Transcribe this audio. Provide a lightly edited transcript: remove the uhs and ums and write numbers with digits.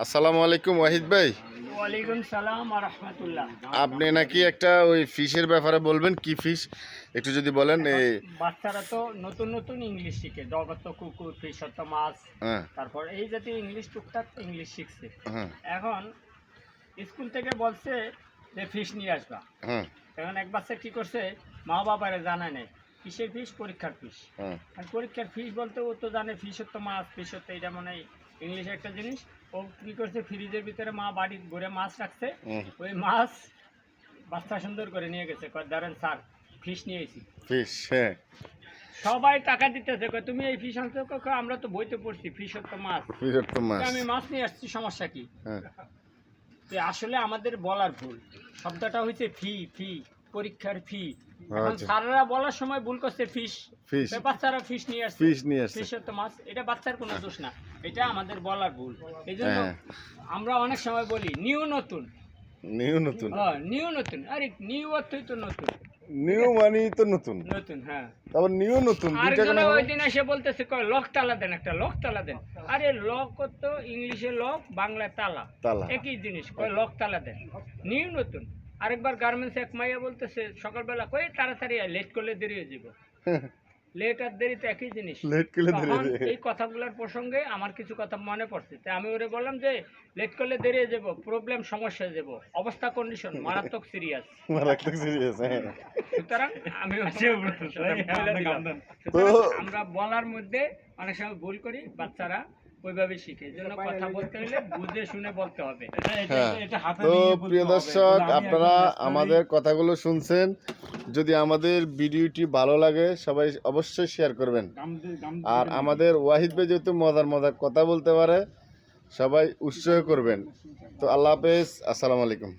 আসসালামু আলাইকুম ওয়াহিদ ভাই। ওয়ালাইকুম সালাম ওয়া রাহমাতুল্লাহ। আপনি নাকি একটা ওই ফিশের ব্যাপারে বলবেন, কি ফিশ একটু যদি বলেন। এখন এই বাচ্চারা তো নতুন নতুন ইংলিশ শিখে, জগত কুকুর, ফিশত মাছ, হ্যাঁ তারপর এই জাতীয় ইংলিশ টুকটাক ইংলিশ শিখছে। হ্যাঁ এখন স্কুল থেকে বলছে যে ফিশ নিয়ে আসবা। হ্যাঁ এখন এক বাচ্চা কি করছে, মা বাবারে জানায় নেই কিসের ফিশ, পরীক্ষার ফিশ। হ্যাঁ আর পরীক্ষার ফিশ বলতে ও তো জানে ফিশত মাছ, ফিশত এটা মানে ইংলিশে একটা জিনিস। ও কি করছে, ফ্রিজের ভিতরে মা বাড়ির ঘুরে মাছ রাখছে, হুম, ওই মাছ বাচ্চা সুন্দর করে নিয়ে গেছে, কয় ধরেন স্যার ফিশ নিয়ে এসি। ফিশ। হ্যাঁ সবাই টাকা দিতেছে, কয় তুমি এই ফিশ আনছো? কয় আমরা তো বইতে পড়ছি ফিশের তো মাছ। ফিশের তো মাছ। কয় আমি মাছ নিয়ে আসছি, সমস্যা কি? হ্যাঁ যে আসলে আমাদের বলার ভুল, শব্দটা হয়েছে ফি ফি, পরীক্ষার ফি। এখন আচ্ছা। স্যাররা বলার সময় ভুল করছে ফিশ, ফিশ বাচ্চারা ফিশ নিয়ে আসছে। ফিশ নিয়ে আসছে। ফিশের তো মাছ, এটা বাচ্চার কোনো দোষ না, এটা আমাদের বলার ভুল। এই জন্য হ্যাঁ। আমরা অনেক সময় বলি নিউ নতুন। নিউ নতুন। নিউ নতুন, আরে নিউ অর্থই তো নতুন। নিউ মানে তো নতুন, নতুন, হ্যাঁ। তারপর নিউ নতুন দুইটা কেন আরেকজনে হবে? ওই দিন এসে বলতেছে, কয় লক তালা দেন, একটা লক তালা দেন। আরে লক তো ইংলিশে লক, বাংলায় তালা, তালা। একই জিনিস। কয় লক তালা দেন, নিউ নতুন। আরেকবার গার্মেন্টস এক মাইয়া বলতেছে সকালবেলা, কই তাড়াতাড়ি লেট করলে দেরি হয়ে যাব। লেট আর দেরি তো একই জিনিস। লেট করলে দেরি তখন হয়ে যাবে। এই কথাগুলোর প্রসঙ্গে আমার কিছু কথা মনে পড়ছে, তাই আমি ওরে বললাম যে লেট করলে দেরি হয়ে যাব, প্রবলেম সমস্যা হয়ে যাব, অবস্থা কন্ডিশন মারাত্মক সিরিয়াস। মারাত্মক সিরিয়াস। হ্যাঁ সুতরাং আমি হচ্ছে তো আমরা বলার মধ্যে অনেক সময় ভুল করি, বাচ্চারা ওইভাবে শিখে। এই জন্য কথা বলতে হলে বুঝে শুনে বলতে হবে। হ্যাঁ, তো প্রিয় দর্শক, আপনারা আমাদের কথাগুলো শুনছেন। যদি আমাদের ভিডিওটি ভালো লাগে সবাই অবশ্যই শেয়ার করবেন। আর আমাদের ওয়াহিদ ভাই যেহেতু মজার মজার কথা বলতে পারে, সবাই উৎসাহ করবেন। তো আল্লাহ হাফেজ, আসসালামু আলাইকুম।